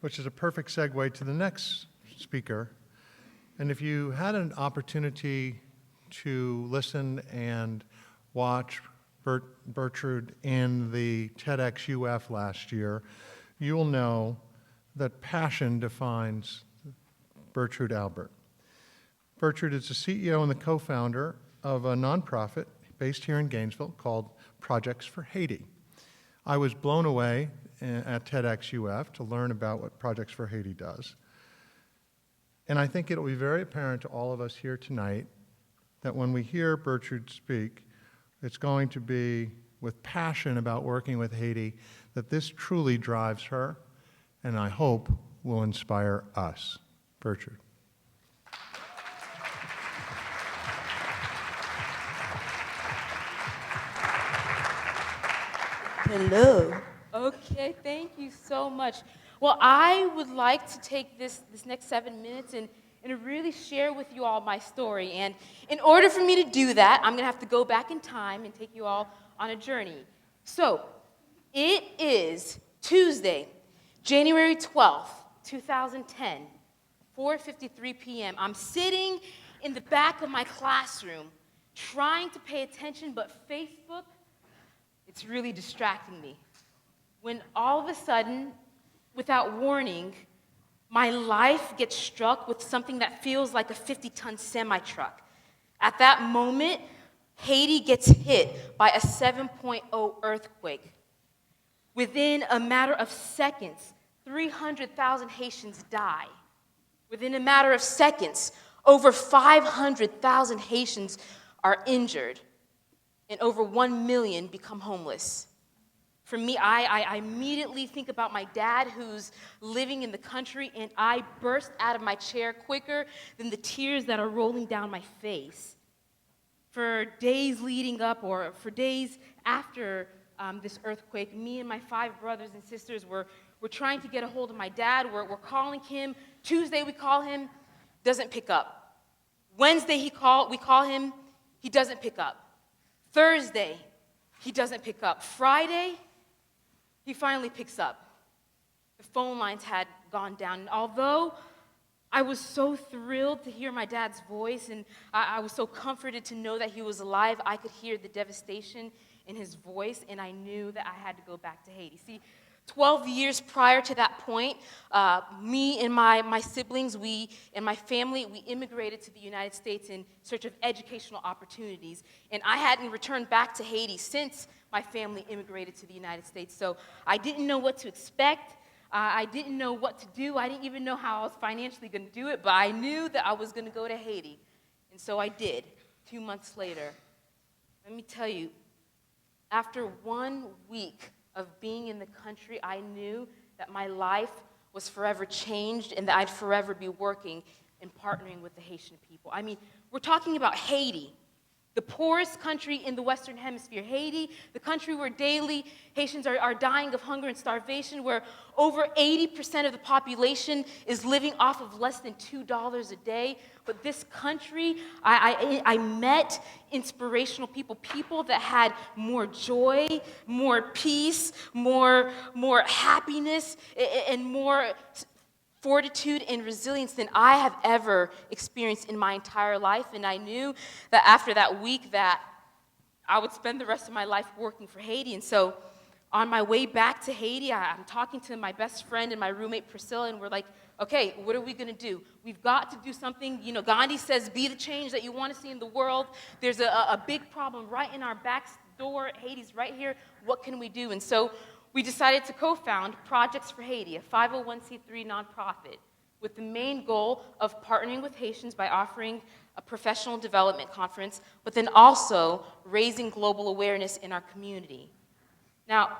which is a perfect segue to the next speaker. And if you had an opportunity to listen and watch Bertrhude in the TEDx UF last year, you will know that passion defines Bertrhude Albert. Bertrhude is the CEO and the co-founder of a nonprofit based here in Gainesville called Projects for Haiti. I was blown away at TEDx UF to learn about what Projects for Haiti does. And I think it'll be very apparent to all of us here tonight that when we hear Bertrhude speak, it's going to be with passion about working with Haiti, that this truly drives her, and I hope will inspire us. Bertrhude. Hello. Okay, thank you so much. Well, I would like to take this next 7 minutes and really share with you all my story. And in order for me to do that, I'm going to have to go back in time and take you all on a journey. So, it is Tuesday, January 12th, 2010, 4:53 p.m. I'm sitting in the back of my classroom trying to pay attention, but Facebook, it's really distracting me. When all of a sudden, without warning, my life gets struck with something that feels like a 50-ton semi-truck. At that moment, Haiti gets hit by a 7.0 earthquake. Within a matter of seconds, 300,000 Haitians die. Within a matter of seconds, over 500,000 Haitians are injured, and over 1 million become homeless. For me, I immediately think about my dad who's living in the country, and I burst out of my chair quicker than the tears that are rolling down my face. For days leading up, or for days after this earthquake, me and my 5 brothers and sisters were trying to get a hold of my dad. We're calling him. Tuesday we call him, doesn't pick up. Wednesday we call him, he doesn't pick up. Thursday, he doesn't pick up. Friday, he finally picks up. The phone lines had gone down. And although I was so thrilled to hear my dad's voice, and I was so comforted to know that he was alive, I could hear the devastation in his voice, and I knew that I had to go back to Haiti. See, 12 years prior to that point, me and my siblings, we and my family, we immigrated to the United States in search of educational opportunities. And I hadn't returned back to Haiti since my family immigrated to the United States. So I didn't know what to expect. I didn't know what to do. I didn't even know how I was financially going to do it, but I knew that I was going to go to Haiti. And so I did, 2 months later. Let me tell you, after 1 week of being in the country, I knew that my life was forever changed and that I'd forever be working and partnering with the Haitian people. I mean, we're talking about Haiti, the poorest country in the Western Hemisphere. Haiti, the country where daily Haitians are dying of hunger and starvation, where over 80% of the population is living off of less than $2 a day. But this country, I met inspirational people that had more joy, more peace, more happiness, and more fortitude and resilience than I have ever experienced in my entire life. And I knew that after that week that I would spend the rest of my life working for Haiti. And so on my way back to Haiti, I'm talking to my best friend and my roommate Priscilla, and we're like, okay, what are we going to do? We've got to do something. You know, Gandhi says, be the change that you want to see in the world. There's a big problem right in our back door. Haiti's right here. What can we do? And so we decided to co-found Projects for Haiti, a 501c3 nonprofit, with the main goal of partnering with Haitians by offering a professional development conference, but then also raising global awareness in our community. Now,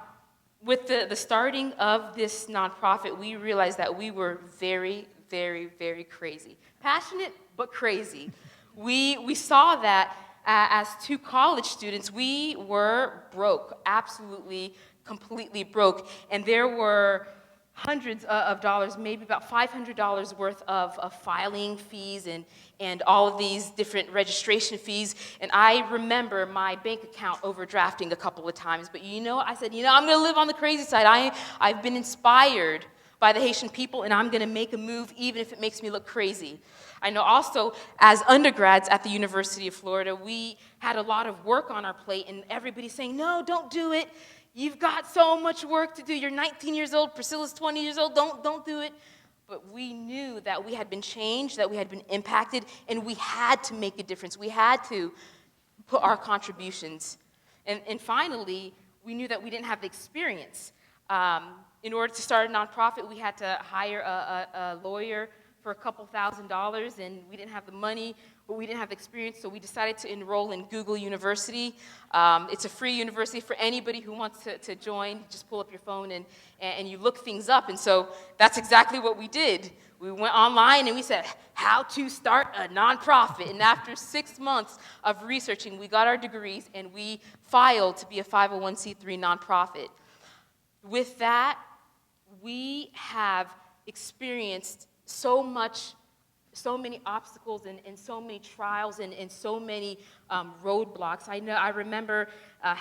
with the starting of this nonprofit, we realized that we were very, very, very crazy. Passionate, but crazy. We saw that as 2 college students, we were broke, absolutely, completely broke. And there were hundreds of dollars, maybe about $500 worth of filing fees and all of these different registration fees. And I remember my bank account overdrafting a couple of times. But you know, I said, I'm going to live on the crazy side. I've been inspired by the Haitian people, and I'm going to make a move even if it makes me look crazy. I know also, as undergrads at the University of Florida, we had a lot of work on our plate, and everybody's saying, no, don't do it. You've got so much work to do. You're 19 years old. Priscilla's 20 years old. Don't do it. But we knew that we had been changed, that we had been impacted, and we had to make a difference. We had to put our contributions. And finally, we knew that we didn't have the experience. In order to start a nonprofit, we had to hire a lawyer for a couple $1,000s, and we didn't have the money, but we didn't have the experience, so we decided to enroll in Google University. It's a free university for anybody who wants to join. Just pull up your phone and you look things up, and so that's exactly what we did. We went online and we said, how to start a nonprofit, and after 6 months of researching, we got our degrees, and we filed to be a 501c3 nonprofit. With that, we have experienced so many obstacles and so many trials and so many roadblocks. I remember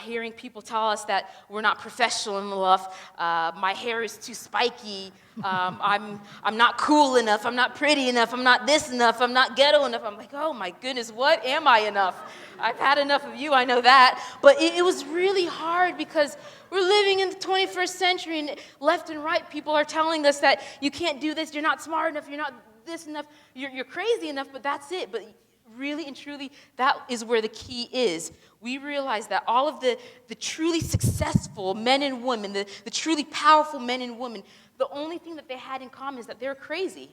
hearing people tell us that we're not professional enough, my hair is too spiky, I'm not cool enough, I'm not pretty enough, I'm not this enough, I'm not ghetto enough. I'm like, oh my goodness, what am I enough? I've had enough of you, I know that. But it was really hard because we're living in the 21st century, and left and right people are telling us that you can't do this, you're not smart enough, you're not this enough, you're crazy enough, but that's it. But really and truly, that is where the key is. We realize that all of the truly successful men and women, the truly powerful men and women, the only thing that they had in common is that they're crazy.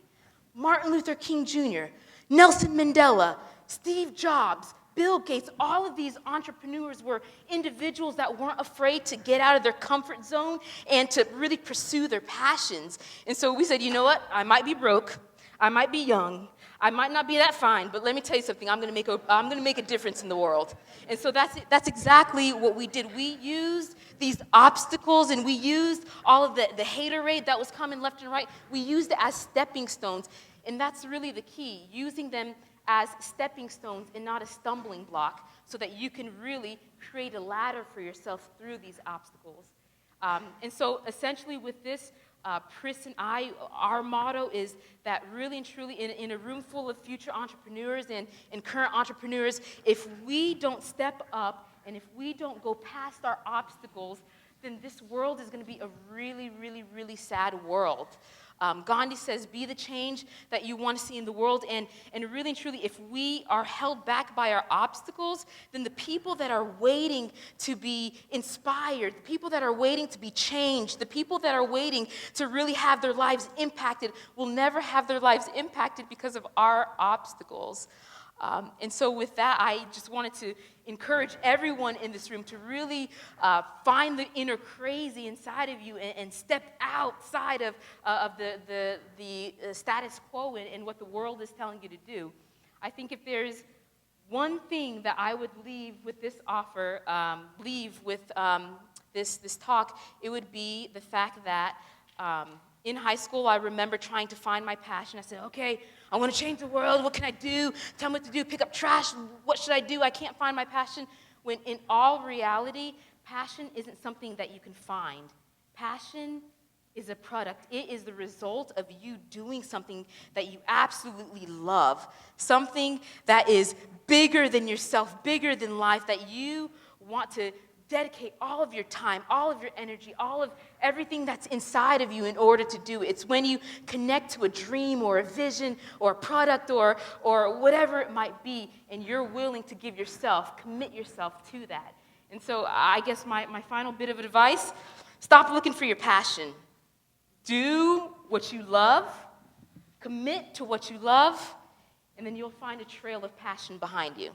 Martin Luther King Jr., Nelson Mandela, Steve Jobs, Bill Gates, all of these entrepreneurs were individuals that weren't afraid to get out of their comfort zone and to really pursue their passions. And so we said, you know what? I might be broke. I might be young. I might not be that fine, but let me tell you something. I'm going to make a difference in the world. And so that's exactly what we did. We used these obstacles, and we used all of the haterade that was coming left and right. We used it as stepping stones, and that's really the key, using them as stepping stones and not a stumbling block, so that you can really create a ladder for yourself through these obstacles. And so essentially with this, Pris and I, our motto is that really and truly in a room full of future entrepreneurs and current entrepreneurs, if we don't step up and if we don't go past our obstacles, then this world is going to be a really, really, really sad world. Gandhi says, be the change that you want to see in the world. And really and truly, if we are held back by our obstacles, then the people that are waiting to be inspired, the people that are waiting to be changed, the people that are waiting to really have their lives impacted will never have their lives impacted because of our obstacles. And so with that, I just wanted to encourage everyone in this room to really find the inner crazy inside of you and step outside of the status quo and what the world is telling you to do. I think if there's one thing that I would leave with this offer, this talk, it would be the fact that in high school, I remember trying to find my passion. I said, okay, I want to change the world. What can I do? Tell me what to do. Pick up trash. What should I do? I can't find my passion. When in all reality, passion isn't something that you can find. Passion is a product. It is the result of you doing something that you absolutely love, something that is bigger than yourself, bigger than life, that you want to dedicate all of your time, all of your energy, all of everything that's inside of you in order to do it. It's when you connect to a dream or a vision or a product or whatever it might be, and you're willing to give yourself, commit yourself to that. And so I guess my final bit of advice, stop looking for your passion. Do what you love, commit to what you love, and then you'll find a trail of passion behind you.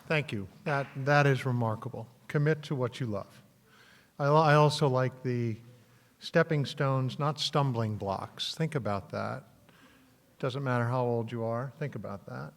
Thank you. That is remarkable. Commit to what you love. I also like the stepping stones, not stumbling blocks. Think about that. Doesn't matter how old you are. Think about that.